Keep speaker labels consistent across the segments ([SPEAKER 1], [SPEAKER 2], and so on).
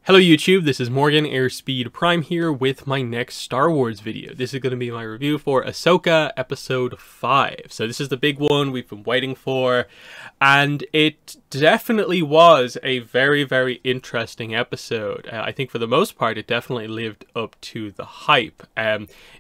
[SPEAKER 1] Hello YouTube, this is Morgan Airspeed Prime here with my next Star Wars video. This is going to be my review for Ahsoka Episode 5. So this is the big one we've been waiting for, and it definitely was a very, very interesting episode. I think for the most part it definitely lived up to the hype.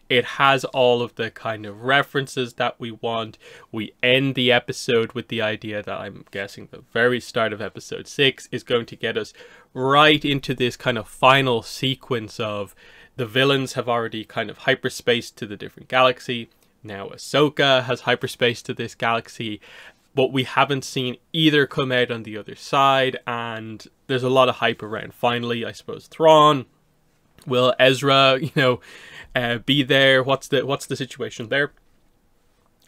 [SPEAKER 1] It has all of the kind of references that we want. We end the episode with the idea that I'm guessing the very start of Episode 6 is going to get us right into this kind of final sequence of the villains have already kind of hyperspaced to the different galaxy. Now Ahsoka has hyperspaced to this galaxy, but we haven't seen either come out on the other side, and there's a lot of hype around. Finally, I suppose Thrawn, will Ezra, be there? What's the situation there?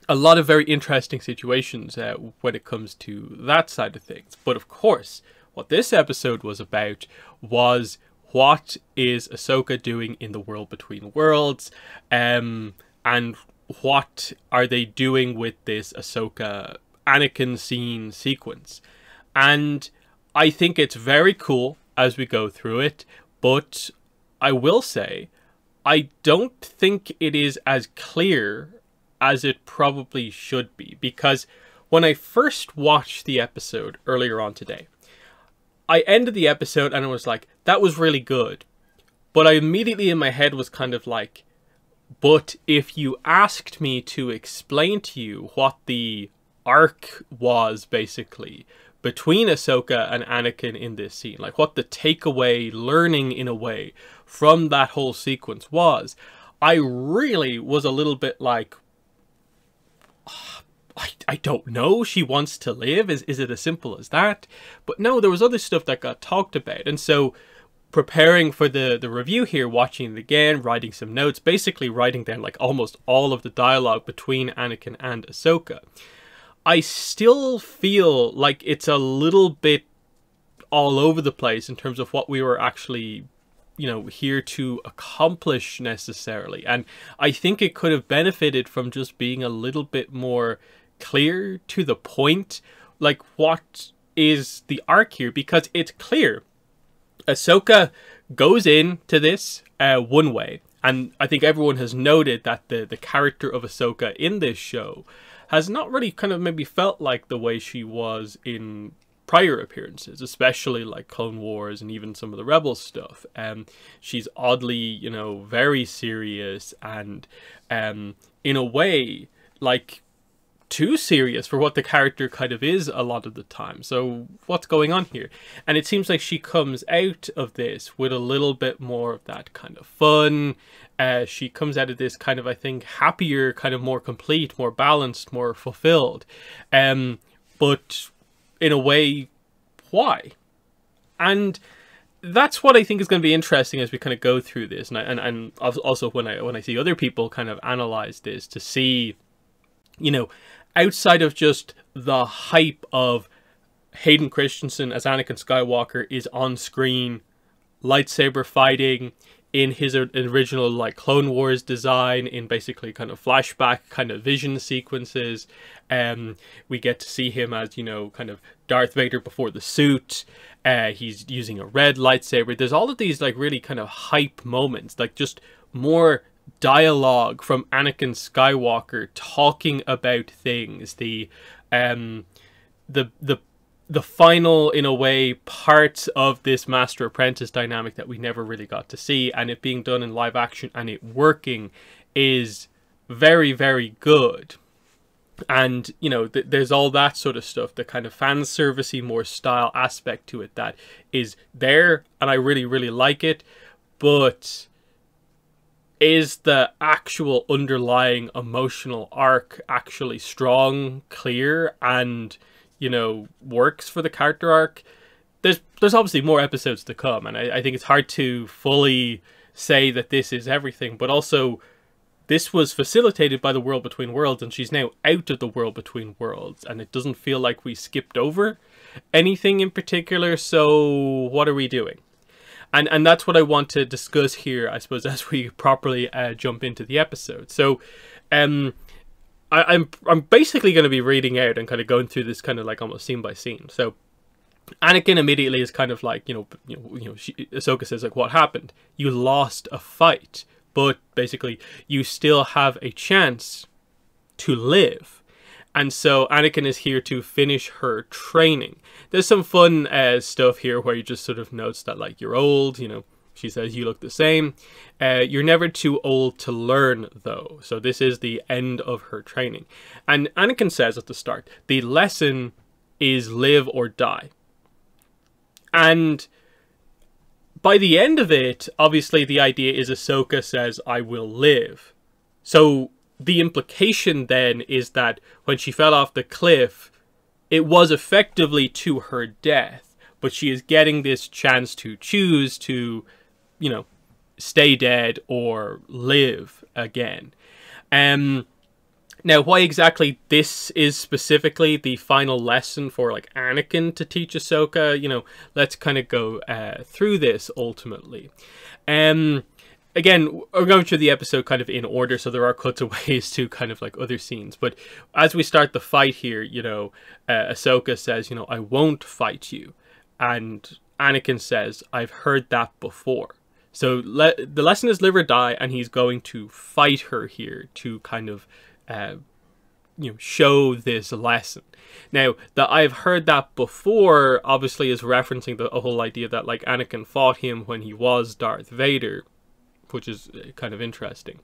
[SPEAKER 1] A lot of very interesting situations when it comes to that side of things. But of course, what this episode was about was what is Ahsoka doing in the world between worlds, and what are they doing with this Ahsoka Anakin scene sequence. And I think it's very cool as we go through it, but I will say I don't think it is as clear as it probably should be, because when I first watched the episode earlier on today, I ended the episode and I was like, that was really good. But I immediately in my head was kind of like, but if you asked me to explain to you what the arc was basically between Ahsoka and Anakin in this scene, like what the takeaway learning in a way from that whole sequence was, I really was a little bit like, I don't know, she wants to live? Is it as simple as that? But no, there was other stuff that got talked about. And so preparing for the review here, watching it again, writing some notes, basically writing down like almost all of the dialogue between Anakin and Ahsoka, I still feel like it's a little bit all over the place in terms of what we were actually here to accomplish necessarily. And I think it could have benefited from just being a little bit more clear to the point, like what is the arc here, because it's clear Ahsoka goes into this one way, and I think everyone has noted that the character of Ahsoka in this show has not really kind of maybe felt like the way she was in prior appearances, especially like Clone Wars and even some of the Rebels stuff. She's oddly, very serious and in a way like too serious for what the character kind of is a lot of the time. So what's going on here? And it seems like she comes out of this with a little bit more of that kind of fun. She comes out of this kind of, I think, happier, kind of more complete, more balanced, more fulfilled. But in a way, why? And that's what I think is going to be interesting as we kind of go through this. And also when I see other people kind of analyze this to see, outside of just the hype of Hayden Christensen as Anakin Skywalker is on screen, lightsaber fighting in his original like Clone Wars design, in basically kind of flashback kind of vision sequences. We get to see him as, kind of Darth Vader before the suit. He's using a red lightsaber. There's all of these like really kind of hype moments, like just more dialogue from Anakin Skywalker talking about things, the final, in a way, parts of this master apprentice dynamic that we never really got to see, and it being done in live action and it working is very, very good. And there's all that sort of stuff, the kind of fan servicey more style aspect to it that is there, and I really, really like it. But is the actual underlying emotional arc actually strong, clear, and works for the character arc? There's obviously more episodes to come, and I think it's hard to fully say that this is everything, but also this was facilitated by the World Between Worlds, and she's now out of the World Between Worlds, and it doesn't feel like we skipped over anything in particular. So what are we doing? And that's what I want to discuss here, I suppose, as we properly jump into the episode. So I'm basically going to be reading out and kind of going through this kind of like almost scene by scene. So Anakin immediately is kind of like, Ahsoka says, like, what happened? You lost a fight, but basically you still have a chance to live. And so Anakin is here to finish her training. There's some fun stuff here where he just sort of notes that, like, you're old, she says you look the same. You're never too old to learn, though. So this is the end of her training. And Anakin says at the start, the lesson is live or die. And by the end of it, obviously the idea is Ahsoka says, I will live. So the implication then is that when she fell off the cliff, it was effectively to her death. But she is getting this chance to choose to, stay dead or live again. Now, why exactly this is specifically the final lesson for, like, Anakin to teach Ahsoka, let's kind of go through this ultimately. Again, we're going through the episode kind of in order, so there are cutaways to kind of like other scenes. But as we start the fight here, Ahsoka says, I won't fight you. And Anakin says, I've heard that before. So the lesson is live or die, and he's going to fight her here to kind of, show this lesson. Now, that I've heard that before obviously is referencing the whole idea that, like, Anakin fought him when he was Darth Vader, which is kind of interesting.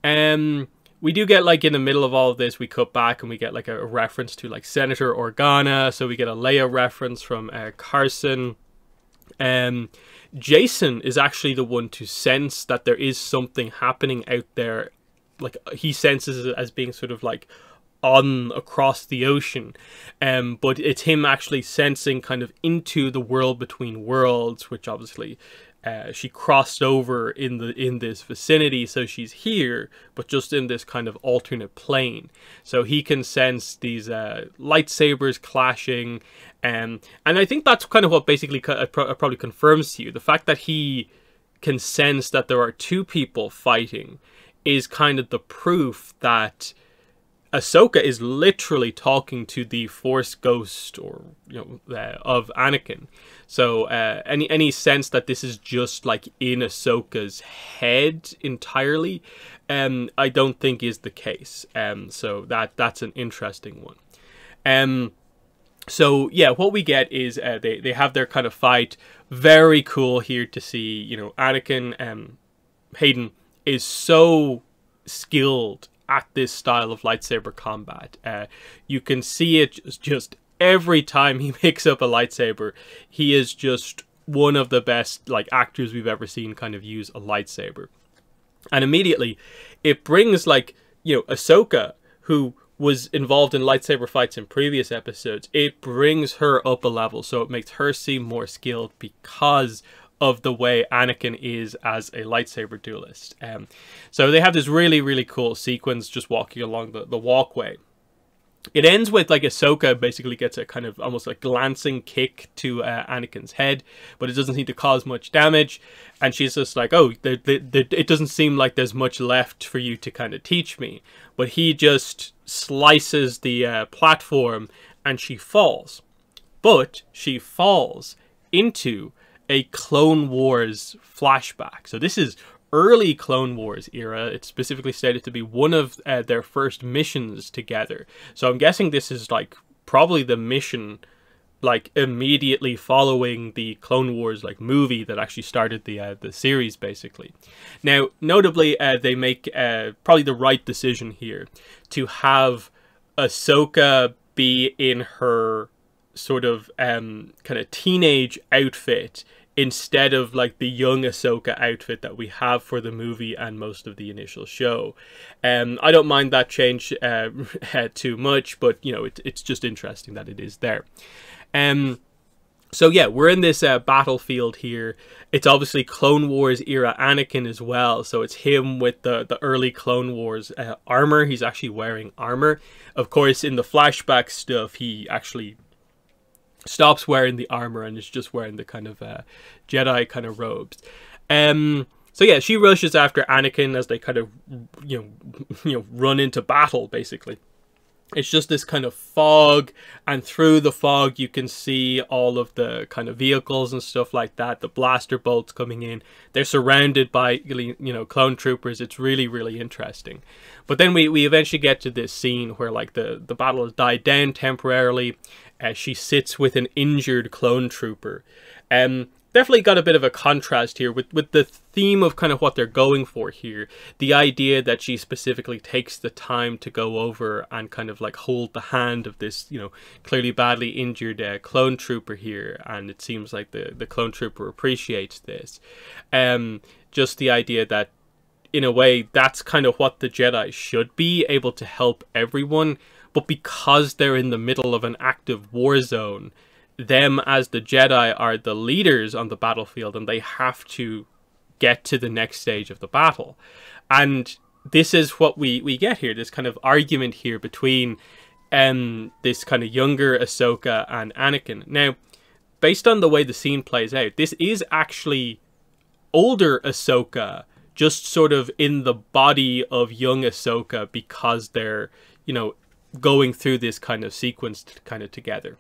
[SPEAKER 1] We do get, like, in the middle of all of this, we cut back and we get, like, a reference to, like, Senator Organa. So we get a Leia reference from Carson. Jason is actually the one to sense that there is something happening out there. Like, he senses it as being sort of like on across the ocean, but it's him actually sensing kind of into the world between worlds, which obviously she crossed over in this vicinity, so she's here, but just in this kind of alternate plane. So he can sense these lightsabers clashing, and I think that's kind of what basically probably confirms to you the fact that he can sense that there are two people fighting is kind of the proof that Ahsoka is literally talking to the Force ghost, or of Anakin. So any sense that this is just like in Ahsoka's head entirely, I don't think is the case. So that's an interesting one. So yeah, what we get is they have their kind of fight. Very cool here to see. Anakin, Hayden is so skilled at this style of lightsaber combat. You can see it just every time he picks up a lightsaber. He is just one of the best, like, actors we've ever seen kind of use a lightsaber. And immediately it brings, like, Ahsoka, who was involved in lightsaber fights in previous episodes, it brings her up a level, so it makes her seem more skilled because of the way Anakin is as a lightsaber duelist. So they have this really, really cool sequence just walking along the walkway. It ends with, like, Ahsoka basically gets a kind of almost like glancing kick to Anakin's head, but it doesn't seem to cause much damage. And she's just like, oh, it doesn't seem like there's much left for you to kind of teach me. But he just slices the platform and she falls. But she falls into a Clone Wars flashback. So this is early Clone Wars era. It's specifically stated to be one of their first missions together. So I'm guessing this is, like, probably the mission, like, immediately following the Clone Wars, like, movie that actually started the series, basically. Now, notably, they make probably the right decision here to have Ahsoka be in her sort of kind of teenage outfit instead of, like, the young Ahsoka outfit that we have for the movie and most of the initial show. I don't mind that change too much, but, it's just interesting that it is there. So yeah, we're in this battlefield here. It's obviously Clone Wars era Anakin as well, so it's him with the early Clone Wars armor. He's actually wearing armor. Of course, in the flashback stuff, he actually stops wearing the armor and is just wearing the kind of Jedi kind of robes. So yeah, she rushes after Anakin as they kind of run into battle, basically. It's just this kind of fog, and through the fog you can see all of the kind of vehicles and stuff like that, the blaster bolts coming in. They're surrounded by, you know, clone troopers. It's really, really interesting. But then we eventually get to this scene where, like, the battle has died down temporarily. She sits with an injured clone trooper. Definitely got a bit of a contrast here with the theme of kind of what they're going for here. The idea that she specifically takes the time to go over and kind of like hold the hand of this, you know, clearly badly injured clone trooper here. And it seems like the clone trooper appreciates this. Just the idea that, in a way, that's kind of what the Jedi should be, able to help everyone. But because they're in the middle of an active war zone, them as the Jedi are the leaders on the battlefield, and they have to get to the next stage of the battle. And this is what we get here, this kind of argument here between this kind of younger Ahsoka and Anakin. Now, based on the way the scene plays out, this is actually older Ahsoka, just sort of in the body of young Ahsoka, because they're, you know, going through this kind of sequence kind of together.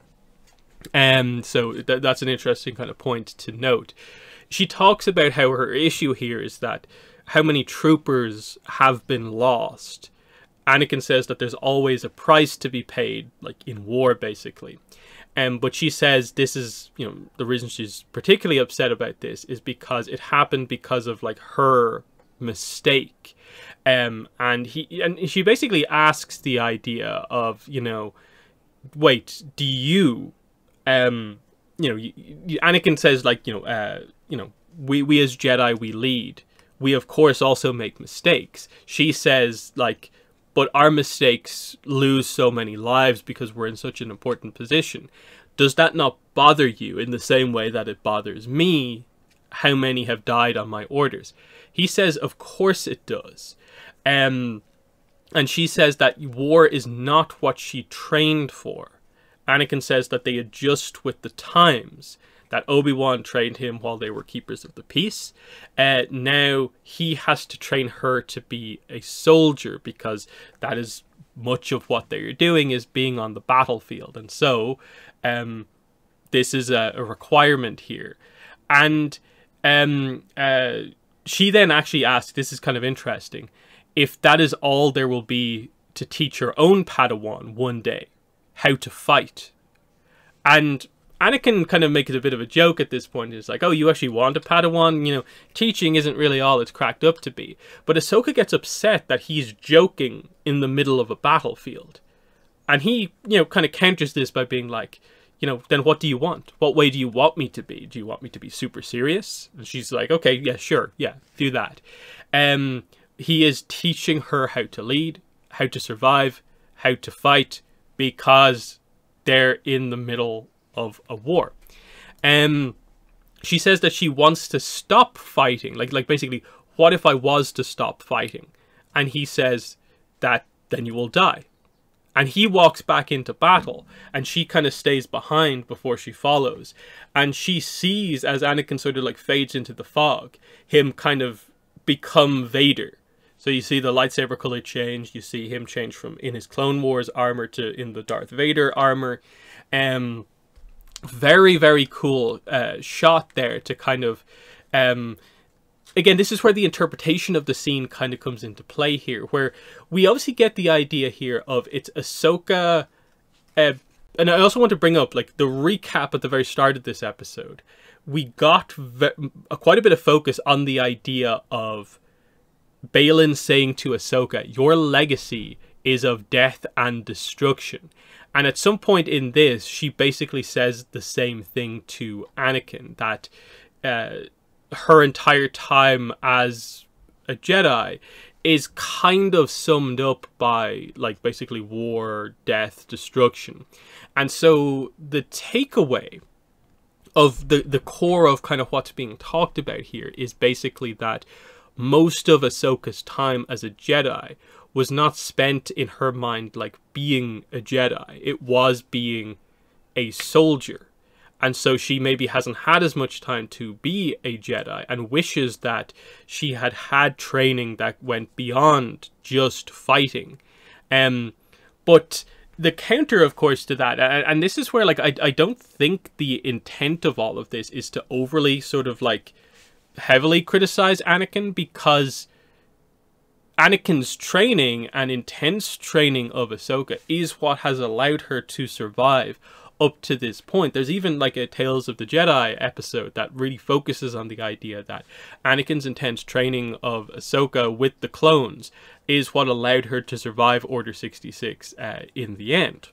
[SPEAKER 1] So that's an interesting kind of point to note. She talks about how her issue here is that how many troopers have been lost. Anakin says that there's always a price to be paid, like in war, basically. But she says this is, you know, the reason she's particularly upset about this is because it happened because of, like, her mistake. And she basically asks the idea of, you know, wait, do you... you know, Anakin says, like, you know, we as Jedi, we lead. We, of course, also make mistakes. She says, like, but our mistakes lose so many lives because we're in such an important position. Does that not bother you in the same way that it bothers me how many have died on my orders? He says, of course it does. And she says that war is not what she trained for. Anakin says that they adjust with the times, that Obi-Wan trained him while they were keepers of the peace. Now he has to train her to be a soldier, because that is much of what they're doing, is being on the battlefield. And so this is a requirement here. And she then actually asks, this is kind of interesting, if that is all there will be to teach her own Padawan one day how to fight. And Anakin kind of makes it a bit of a joke at this point. It's like, oh, you actually want a Padawan? You know, teaching isn't really all it's cracked up to be. But Ahsoka gets upset that he's joking in the middle of a battlefield. And he, you know, kind of counters this by being like, you know, then what do you want? What way do you want me to be? Do you want me to be super serious? And she's like, okay, yeah, sure. Yeah, do that. He is teaching her how to lead, how to survive, how to fight, because they're in the middle of a war. She says that she wants to stop fighting. Like basically, what if I was to stop fighting? And he says that then you will die. And he walks back into battle, and she kind of stays behind before she follows. And she sees, as Anakin sort of like fades into the fog, him kind of become Vader. So you see the lightsaber color change. You see him change from in his Clone Wars armor to in the Darth Vader armor. Very, very cool shot there to kind of... again, this is where the interpretation of the scene kind of comes into play here, where we obviously get the idea here of it's Ahsoka... and I also want to bring up, like, the recap at the very start of this episode. We got quite a bit of focus on the idea of Baylan saying to Ahsoka, your legacy is of death and destruction. And at some point in this, she basically says the same thing to Anakin, that her entire time as a Jedi is kind of summed up by, like, basically war, death, destruction. And so the takeaway of the core of kind of what's being talked about here is basically that most of Ahsoka's time as a Jedi was not spent in her mind like being a Jedi. It was being a soldier. And so she maybe hasn't had as much time to be a Jedi, and wishes that she had had training that went beyond just fighting. But the counter, of course, to that, and this is where, like, I don't think the intent of all of this is to overly sort of, like, heavily criticize Anakin, because Anakin's training and intense training of Ahsoka is what has allowed her to survive up to this point. There's even like a Tales of the Jedi episode that really focuses on the idea that Anakin's intense training of Ahsoka with the clones is what allowed her to survive Order 66 in the end.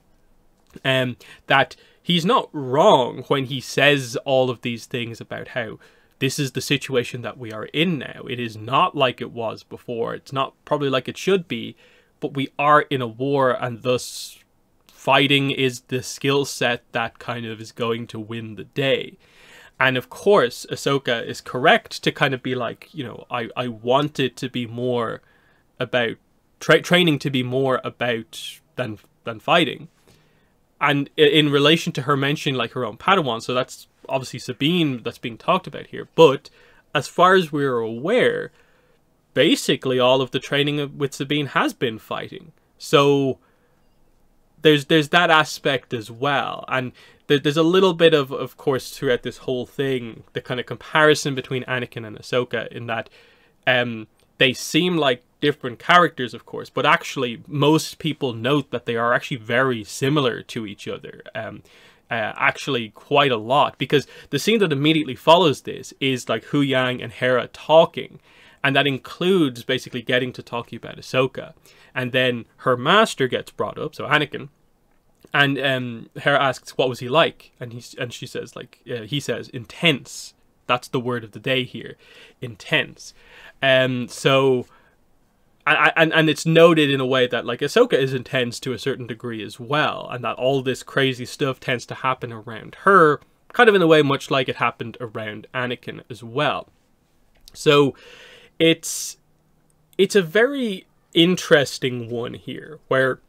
[SPEAKER 1] That he's not wrong when he says all of these things about how this is the situation that we are in now. It is not like it was before. It's not probably like it should be, but we are in a war, and thus fighting is the skill set that kind of is going to win the day. And of course, Ahsoka is correct to kind of be like, you know, I want it to be more about training to be more about than fighting. And in relation to her mentioning like her own Padawan, so that's obviously Sabine that's being talked about here. But as far as we're aware, basically all of the training with Sabine has been fighting. So there's that aspect as well. And there's a little bit of course, throughout this whole thing, the kind of comparison between Anakin and Ahsoka, in that they seem like different characters, of course, but actually most people note that they are actually very similar to each other. Actually quite a lot, because the scene that immediately follows this is like Hu Yang and Hera talking, and that includes basically getting to talking about Ahsoka, and then her master gets brought up, so Anakin, and Hera asks what was he like, and she says like he says intense. That's the word of the day here, intense. So and it's noted in a way that like Ahsoka is intense to a certain degree as well, and that all this crazy stuff tends to happen around her, kind of in a way much like it happened around Anakin as well. So it's a very interesting one here, where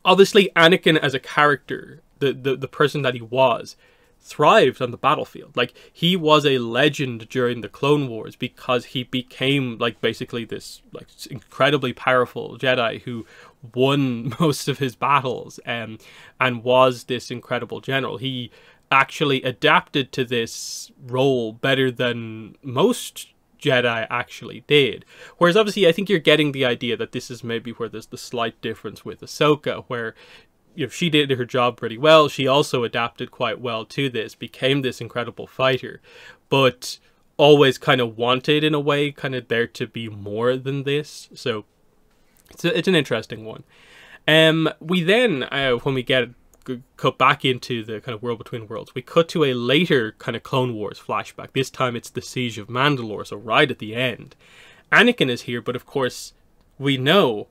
[SPEAKER 1] obviously Anakin as a character, the person that he was, thrived on the battlefield. Like, he was a legend during the Clone Wars because he became like basically this like incredibly powerful Jedi who won most of his battles, and was this incredible general. He actually adapted to this role better than most Jedi actually did. Whereas obviously I think you're getting the idea that this is maybe where there's the slight difference with Ahsoka, where if she did her job pretty well, she also adapted quite well to this, became this incredible fighter, but always kind of wanted, in a way, kind of there to be more than this. So it's an interesting one. We then, when we get cut back into the kind of World Between Worlds, we cut to a later kind of Clone Wars flashback. This time it's the Siege of Mandalore, so right at the end. Anakin is here, but of course we know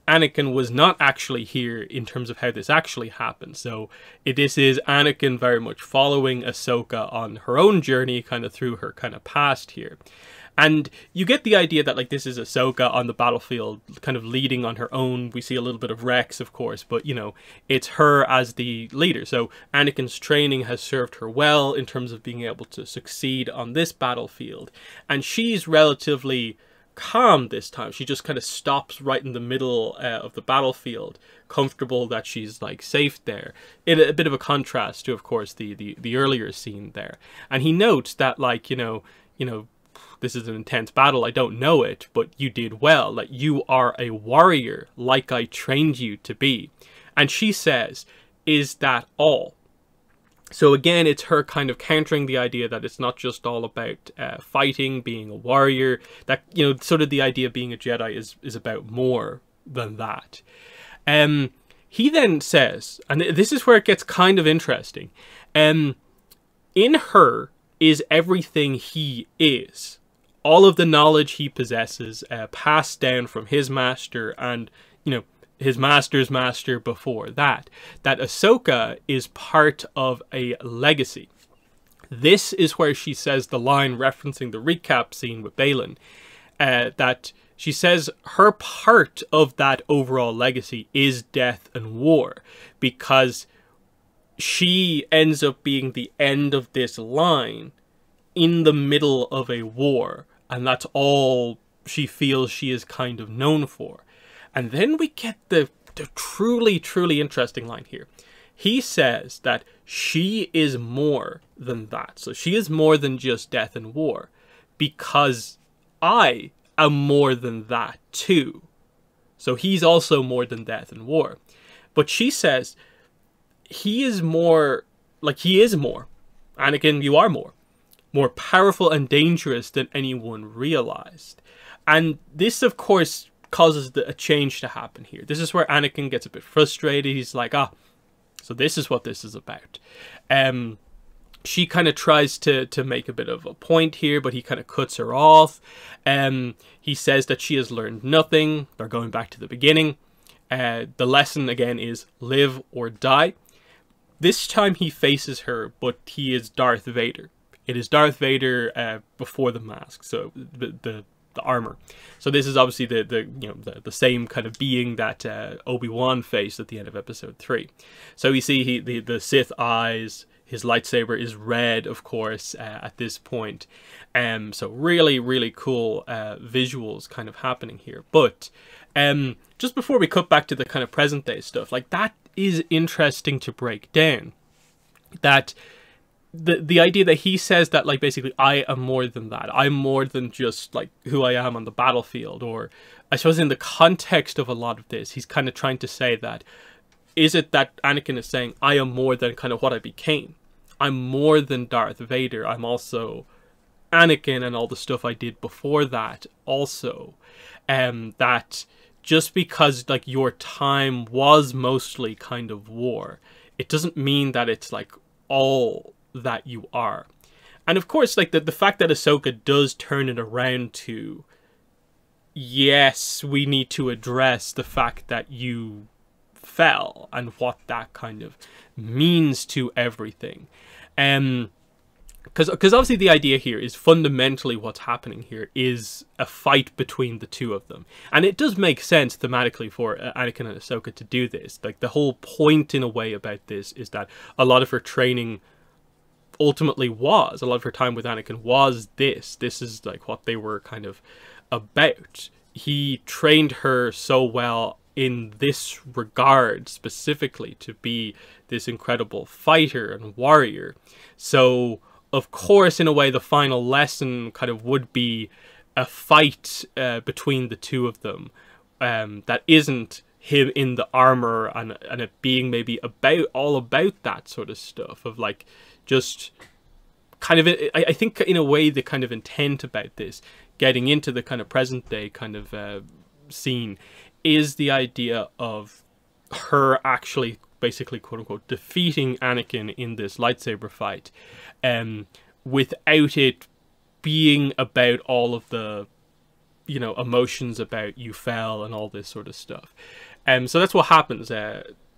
[SPEAKER 1] Anakin was not actually here in terms of how this actually happened. So this is Anakin very much following Ahsoka on her own journey, kind of through her kind of past here. And you get the idea that like this is Ahsoka on the battlefield, kind of leading on her own. We see a little bit of Rex, of course, but you know, it's her as the leader. So Anakin's training has served her well in terms of being able to succeed on this battlefield. And she's relatively calm this time. She just kind of stops right in the middle of the battlefield, comfortable that she's like safe there, in a bit of a contrast to, of course, the earlier scene there. And he notes that, like, you know this is an intense battle, I don't know it, but you did well, like you are a warrior like I trained you to be. And she says, is that all? So again, it's her kind of countering the idea that it's not just all about fighting, being a warrior, that, you know, sort of the idea of being a Jedi is about more than that. He then says, and this is where it gets kind of interesting, in her is everything he is. All of the knowledge he possesses, passed down from his master and, you know, his master's master before that. That Ahsoka is part of a legacy. This is where she says the line referencing the recap scene with Baylan, that she says her part of that overall legacy is death and war, because she ends up being the end of this line in the middle of a war, and that's all she feels she is kind of known for. And then we get the the truly, truly interesting line here. He says that she is more than that. So she is more than just death and war, because I am more than that too. So he's also more than death and war. But she says he is more, like he is more. Anakin, you are more. More powerful and dangerous than anyone realized. And this, of course, causes a change to happen here. This is where Anakin gets a bit frustrated. He's like, so this is what this is about. She kind of tries to make a bit of a point here, but he kind of cuts her off. He says that she has learned nothing. They're going back to the beginning. The lesson, again, is live or die. This time he faces her, but he is Darth Vader. It is Darth Vader before the mask, so the armor. So this is obviously the same kind of being that Obi-Wan faced at the end of Episode 3. So we see the Sith eyes. His lightsaber is red, of course, at this point. So really, really cool visuals kind of happening here. But just before we cut back to the kind of present day stuff, like that is interesting to break down. That the idea that he says that, like, basically I am more than that. I'm more than just like who I am on the battlefield. Or I suppose in the context of a lot of this, he's kind of trying to say that, is it that Anakin is saying I am more than kind of what I became? I'm more than Darth Vader. I'm also Anakin and all the stuff I did before that also. That just because like your time was mostly kind of war, it doesn't mean that it's like all that you are. And of course, like the fact that Ahsoka does turn it around to, yes, we need to address the fact that you fell and what that kind of means to everything. Because obviously the idea here is fundamentally what's happening here is a fight between the two of them. And it does make sense thematically for Anakin and Ahsoka to do this. Like the whole point in a way about this is that a lot of her training ultimately was, a lot of her time with Anakin was this. This is like what they were kind of about. He trained her so well in this regard specifically to be this incredible fighter and warrior. So of course, in a way, the final lesson kind of would be a fight between the two of them that isn't him in the armor and it being maybe all about that sort of stuff of like just kind of, I think in a way the kind of intent about this, getting into the kind of present day kind of scene, is the idea of her actually basically quote unquote defeating Anakin in this lightsaber fight, without it being about all of the, you know, emotions about you fell and all this sort of stuff. So that's what happens.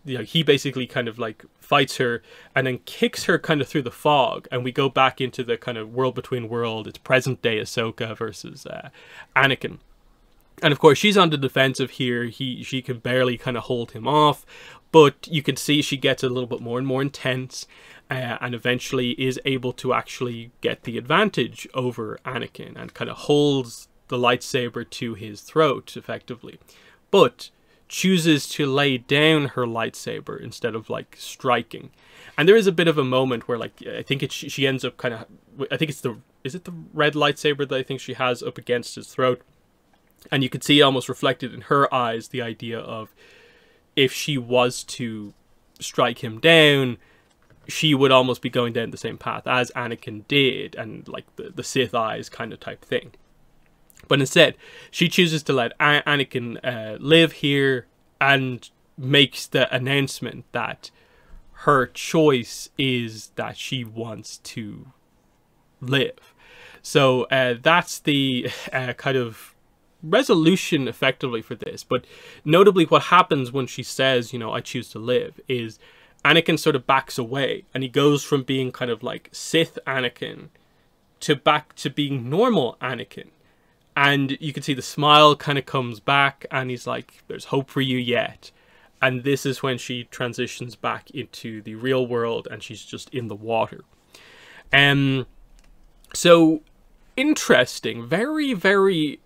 [SPEAKER 1] You know, he basically kind of like fights her and then kicks her kind of through the fog, and we go back into the kind of world between world. It's present day Ahsoka versus Anakin. And of course, she's on the defensive here. She can barely kind of hold him off, but you can see she gets a little bit more and more intense, and eventually is able to actually get the advantage over Anakin and kind of holds the lightsaber to his throat effectively, but chooses to lay down her lightsaber instead of like striking. And there is a bit of a moment where, like, I think she ends up kind of, I think it's is it the red lightsaber that I think she has up against his throat? And you could see almost reflected in her eyes the idea of, if she was to strike him down, she would almost be going down the same path as Anakin did, and like the Sith eyes kind of type thing. But instead, she chooses to let Anakin live here and makes the announcement that her choice is that she wants to live. So that's the kind of resolution effectively for this. But notably, what happens when she says, you know, I choose to live, is Anakin sort of backs away, and he goes from being kind of like Sith Anakin to back to being normal Anakin. And you can see the smile kind of comes back, and he's like, there's hope for you yet. And this is when she transitions back into the real world, and she's just in the water. So interesting, very, very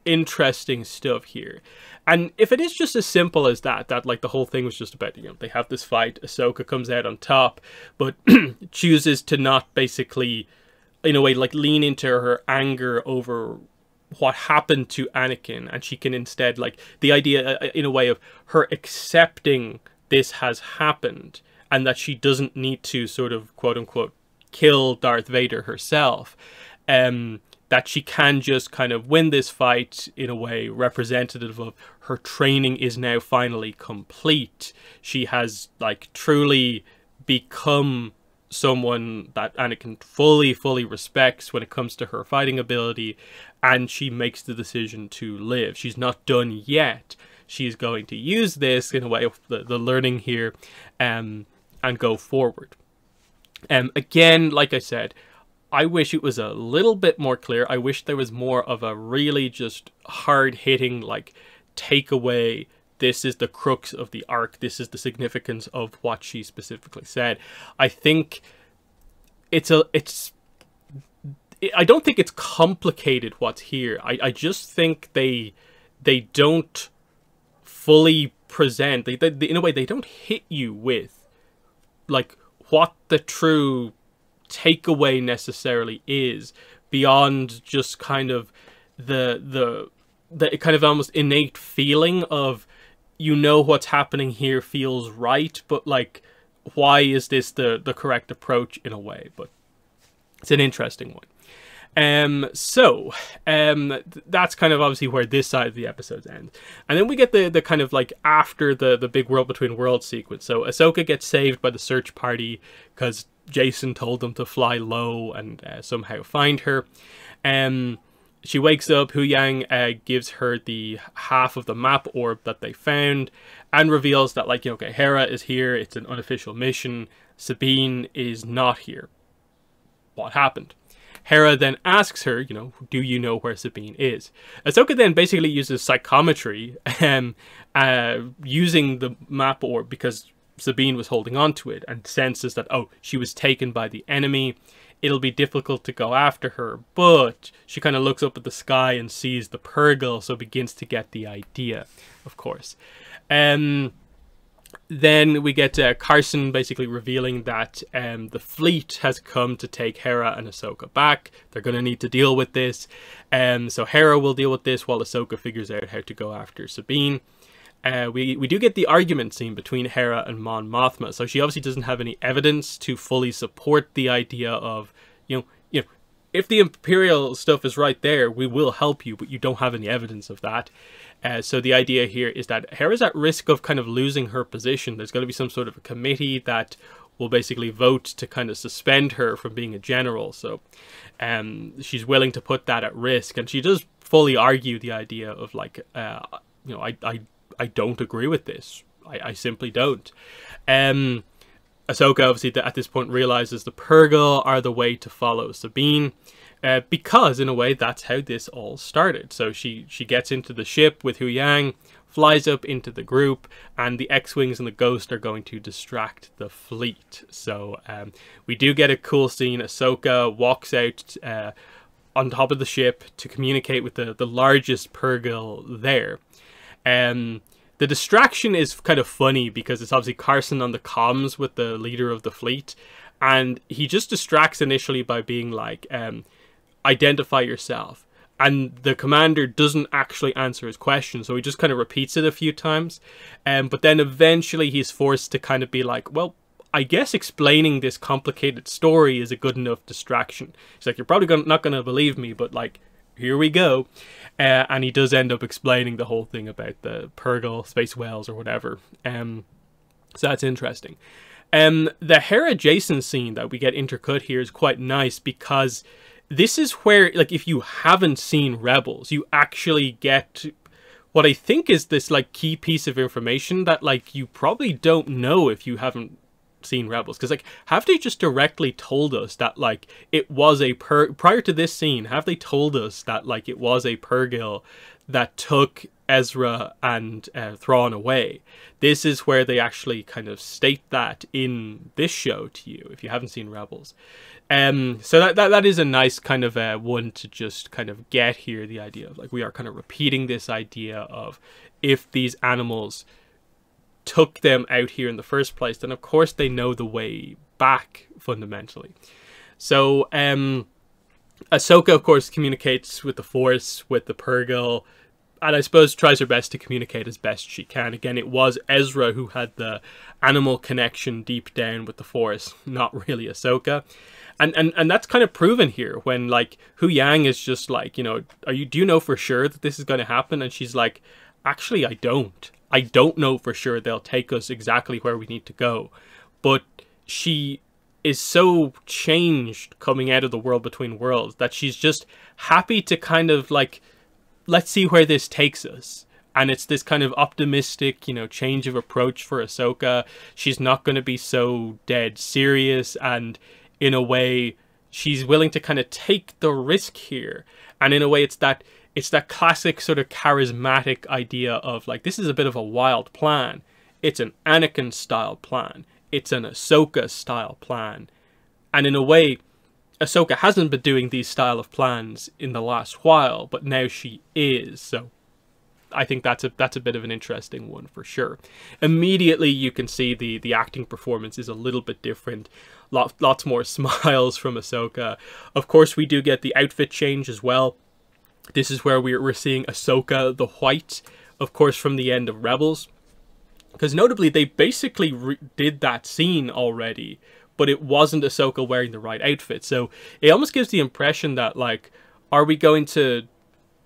[SPEAKER 1] interesting stuff here. And if it is just as simple as that like the whole thing was just about, they have this fight, Ahsoka comes out on top, but chooses to not basically, in a way, like lean into her anger over what happened to Anakin, and she can instead, like, the idea in a way of her accepting this has happened and that she doesn't need to sort of quote unquote kill Darth Vader herself, that she can just kind of win this fight in a way representative of her training is now finally complete. She has, like, truly become someone that Anakin fully respects when it comes to her fighting ability, and she makes the decision to live. She's not done yet. She's going to use this in a way of the learning here, and go forward. Again, like I said, I wish it was a little bit more clear. I wish there was more of a really just hard-hitting, like, takeaway. This is the crux of the arc. This is the significance of what she specifically said. I think I don't think it's complicated what's here. I just think they don't fully present. They in a way, they don't hit you with, like, what the true takeaway necessarily is, beyond just kind of the kind of almost innate feeling of, what's happening here feels right, but, like, why is this the correct approach in a way? But it's an interesting one. That's kind of obviously where this side of the episodes end. And then we get the kind of, like, after the big world between worlds sequence. So Ahsoka gets saved by the search party because Jason told them to fly low and somehow find her. She wakes up, Huyang gives her the half of the map orb that they found, and reveals that, like, okay, Hera is here, it's an unofficial mission, Sabine is not here. What happened? Hera then asks her, do you know where Sabine is? Ahsoka then basically uses psychometry, using the map orb because Sabine was holding on to it, and senses that, oh, she was taken by the enemy. It'll be difficult to go after her, but she kind of looks up at the sky and sees the Purrgil, so begins to get the idea, of course. Then we get Carson basically revealing that the fleet has come to take Hera and Ahsoka back. They're going to need to deal with this. So Hera will deal with this while Ahsoka figures out how to go after Sabine. We do get the argument scene between Hera and Mon Mothma. So she obviously doesn't have any evidence to fully support the idea of, if the Imperial stuff is right there, we will help you, but you don't have any evidence of that. So the idea here is that Hera's at risk of kind of losing her position. There's going to be some sort of a committee that will basically vote to kind of suspend her from being a general. So she's willing to put that at risk. And she does fully argue the idea of, like, I don't agree with this. I simply don't. Ahsoka obviously at this point realizes the Purrgil are the way to follow Sabine, because in a way that's how this all started. So she gets into the ship with Huyang, flies up into the group, and the X-Wings and the Ghost are going to distract the fleet. So we do get a cool scene. Ahsoka walks out on top of the ship to communicate with the largest Purrgil there. The distraction is kind of funny because it's obviously Carson on the comms with the leader of the fleet, and he just distracts initially by being like, identify yourself. And the commander doesn't actually answer his question, so he just kind of repeats it a few times. But then eventually he's forced to kind of be like, well, I guess explaining this complicated story is a good enough distraction. He's like, you're probably not going to believe me, but, like, here we go. And he does end up explaining the whole thing about the Purrgil, space whales, or whatever. So that's interesting. The Hera Jason scene that we get intercut here is quite nice, because this is where, like, if you haven't seen Rebels, you actually get what I think is this, like, key piece of information that, like, you probably don't know if you haven't seen Rebels. Because, like, have they just directly told us that, like, it was a prior to this scene, have they told us that, like, it was a Purrgil that took Ezra and Thrawn away. This is where they actually kind of state that in this show to you, if you haven't seen Rebels. So that is a nice kind of one to just kind of get here, the idea of like we are kind of repeating this idea of if these animals took them out here in the first place, then of course they know the way back fundamentally. So Ahsoka of course communicates with the Force, with the Purrgil, and I suppose tries her best to communicate as best she can. Again, it was Ezra who had the animal connection deep down with the Force, not really Ahsoka. And that's kind of proven here when like Hu Yang is just like, you know, do you know for sure that this is going to happen? And she's like, actually, I don't know for sure they'll take us exactly where we need to go. But she is so changed coming out of the World Between Worlds that she's just happy to kind of like, let's see where this takes us. And it's this kind of optimistic, you know, change of approach for Ahsoka. She's not going to be so dead serious, and in a way she's willing to kind of take the risk here. And in a way it's that classic sort of charismatic idea of like, this is a bit of a wild plan. It's an Anakin style plan. It's an Ahsoka style plan. And in a way, Ahsoka hasn't been doing these style of plans in the last while, but now she is. So I think that's a bit of an interesting one for sure. Immediately you can see the acting performance is a little bit different. Lots more smiles from Ahsoka. Of course, we do get the outfit change as well. This is where we're seeing Ahsoka the White, of course, from the end of Rebels. Because notably, they basically did that scene already, but it wasn't Ahsoka wearing the right outfit. So it almost gives the impression that, like, are we going to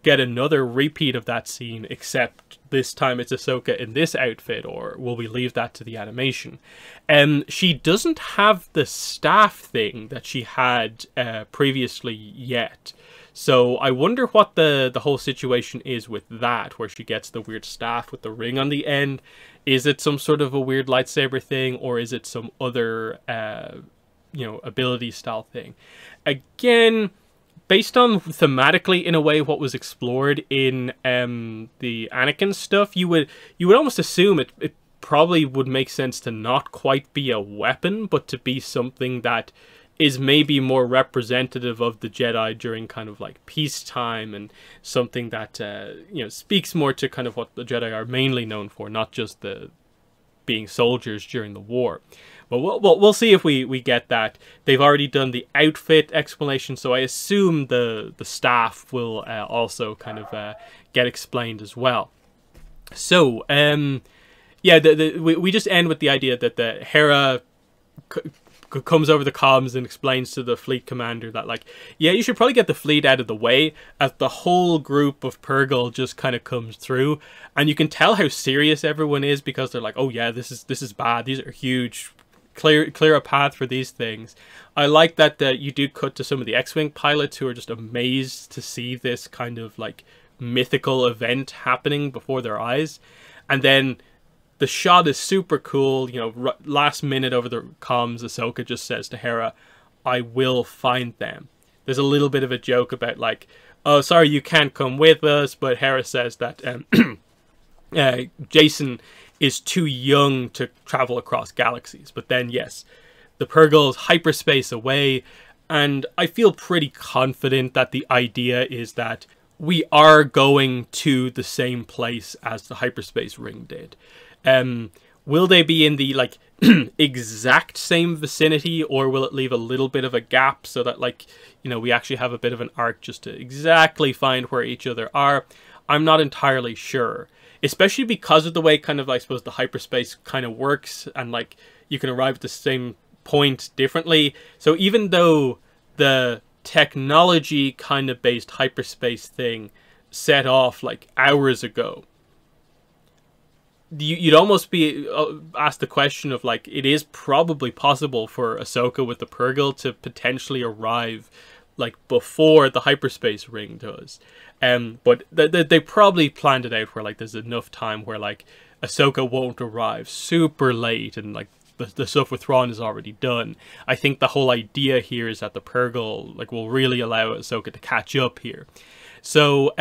[SPEAKER 1] get another repeat of that scene, except this time it's Ahsoka in this outfit, or will we leave that to the animation? She doesn't have the staff thing that she had previously yet. So I wonder what the whole situation is with that, where she gets the weird staff with the ring on the end. Is it some sort of a weird lightsaber thing, or is it some other, you know, ability style thing? Again, based on thematically, in a way, what was explored in the Anakin stuff, you would almost assume it probably would make sense to not quite be a weapon, but to be something that is maybe more representative of the Jedi during kind of like peacetime, and something that you know, speaks more to kind of what the Jedi are mainly known for, not just the being soldiers during the war. But we'll see if we get that. They've already done the outfit explanation, so I assume the staff will also kind of get explained as well. So yeah, we just end with the idea that the Hera comes over the comms and explains to the fleet commander that, like, yeah, you should probably get the fleet out of the way, as the whole group of Purrgil just kind of comes through, and you can tell how serious everyone is, because they're like, oh yeah, this is bad, these are huge, clear a path for these things. I like that you do cut to some of the X-Wing pilots who are just amazed to see this kind of like mythical event happening before their eyes. And then the shot is super cool, you know, last minute over the comms, Ahsoka just says to Hera, I will find them. There's a little bit of a joke about like, oh, sorry, you can't come with us, but Hera says that Jason is too young to travel across galaxies. But then, yes, the Purrgil's hyperspace away, and I feel pretty confident that the idea is that we are going to the same place as the hyperspace ring did. Will they be in the like exact same vicinity, or will it leave a little bit of a gap so that, like, you know, we actually have a bit of an arc just to exactly find where each other are? I'm not entirely sure, especially because of the way kind of, I suppose, the hyperspace kind of works, and like you can arrive at the same point differently. So even though the technology kind of based hyperspace thing set off like hours ago, you'd almost be asked the question of, like, it is probably possible for Ahsoka with the Purrgil to potentially arrive like before the hyperspace ring does. But they probably planned it out where like there's enough time where like Ahsoka won't arrive super late, and like the stuff with Thrawn is already done. I think the whole idea here is that the Purrgil like will really allow Ahsoka to catch up here. So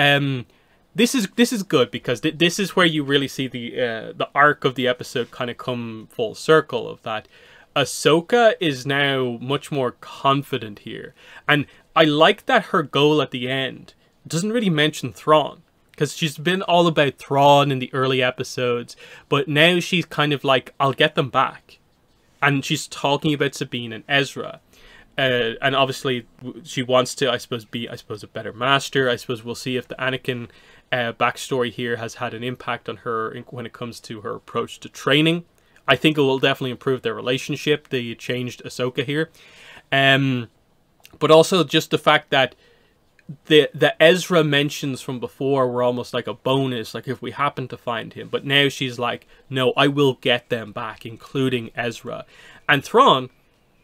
[SPEAKER 1] this is good because this is where you really see the arc of the episode kind of come full circle of that. Ahsoka is now much more confident here, and I like that her goal at the end doesn't really mention Thrawn, because she's been all about Thrawn in the early episodes, but now she's kind of like, I'll get them back, and she's talking about Sabine and Ezra. And obviously she wants to, I suppose, be a better master. I suppose we'll see if the Anakin backstory here has had an impact on her when it comes to her approach to training. I think it will definitely improve their relationship. They changed Ahsoka here. But also just the fact that the Ezra mentions from before were almost like a bonus, like if we happen to find him. But now she's like, no, I will get them back, including Ezra. And Thrawn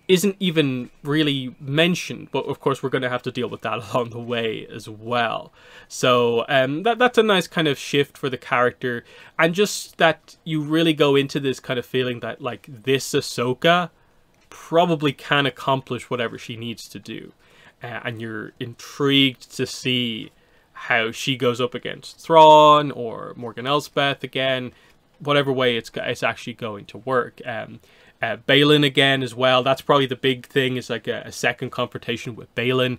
[SPEAKER 1] isn't even really mentioned, but of course we're going to have to deal with that along the way as well. So that's a nice kind of shift for the character, and just that you really go into this kind of feeling that like this Ahsoka probably can accomplish whatever she needs to do, and you're intrigued to see how she goes up against Thrawn or Morgan Elsbeth again, whatever way it's actually going to work. Balin again as well. That's probably the big thing, is like a second confrontation with Balin,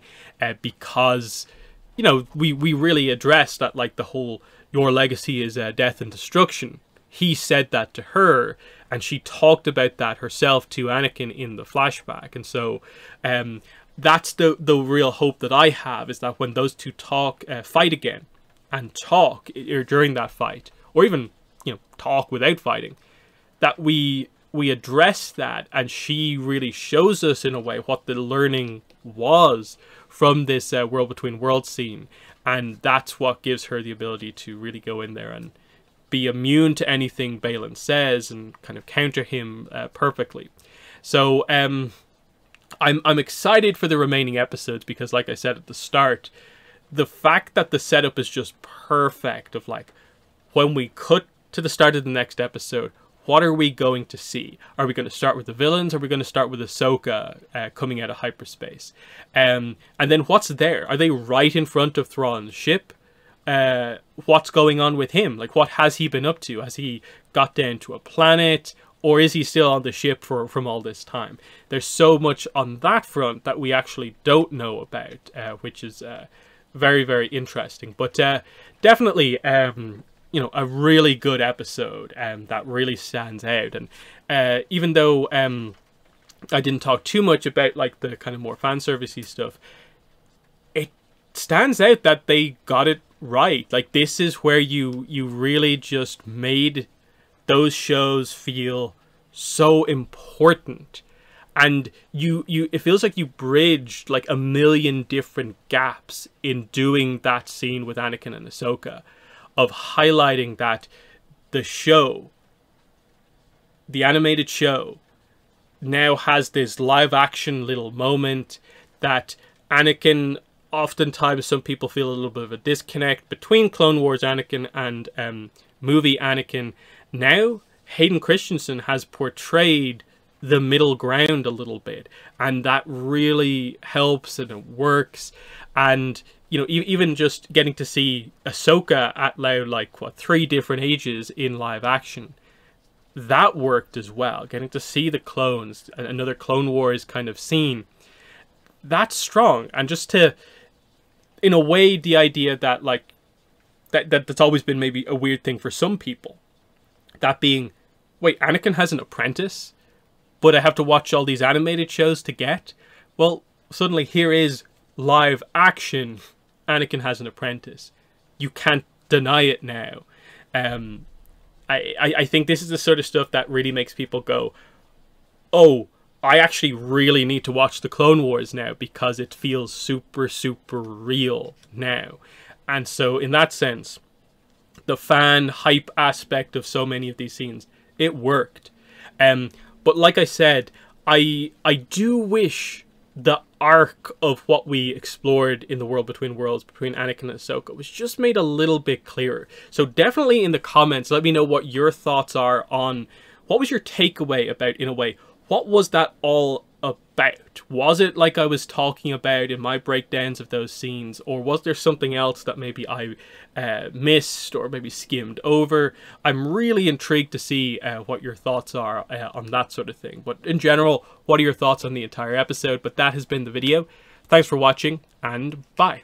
[SPEAKER 1] because, you know, we really addressed that, like the whole your legacy is death and destruction. He said that to her, and she talked about that herself to Anakin in the flashback. And so that's the real hope that I have, is that when those two fight again and talk during that fight, or even, you know, talk without fighting, that we address that, and she really shows us in a way what the learning was from this World Between Worlds scene, and that's what gives her the ability to really go in there and be immune to anything Balin says and kind of counter him perfectly. So I'm excited for the remaining episodes, because like I said at the start, the fact that the setup is just perfect, of like when we cut to the start of the next episode, what are we going to see? Are we going to start with the villains? Or are we going to start with Ahsoka coming out of hyperspace? And then what's there? Are they right in front of Thrawn's ship? What's going on with him? Like, what has he been up to? Has he got down to a planet? Or is he still on the ship from all this time? There's so much on that front that we actually don't know about, which is very, very interesting. But definitely, you know, a really good episode that really stands out. And even though I didn't talk too much about like the kind of more fan servicey stuff, it stands out that they got it right. Like, this is where you really just made those shows feel so important, and it feels like you bridged like a million different gaps in doing that scene with Anakin and Ahsoka, of highlighting that the show, the animated show, now has this live action little moment that Anakin, oftentimes some people feel a little bit of a disconnect between Clone Wars Anakin and movie Anakin. Now Hayden Christensen has portrayed the middle ground a little bit, and that really helps and it works. And you know, even just getting to see Ahsoka at like what 3 different ages in live action, that worked as well. Getting to see the clones, another Clone Wars kind of scene, that's strong. And just to, in a way, the idea that like that's always been maybe a weird thing for some people, that being, wait, Anakin has an apprentice, but I have to watch all these animated shows to get. Well, suddenly here is live action. Anakin has an apprentice. You can't deny it now. I think this is the sort of stuff that really makes people go, oh, I actually really need to watch the Clone Wars now, because it feels super, super real now. And so in that sense, the fan hype aspect of so many of these scenes, it worked. But like I said, I do wish the arc of what we explored in the World Between Worlds between Anakin and Ahsoka was just made a little bit clearer. So definitely in the comments, let me know what your thoughts are on what was your takeaway about, in a way, what was that all about? Was it like I was talking about in my breakdowns of those scenes, or was there something else that maybe I missed or maybe skimmed over? I'm really intrigued to see what your thoughts are on that sort of thing. But in general, what are your thoughts on the entire episode? But that has been the video. Thanks for watching, and bye.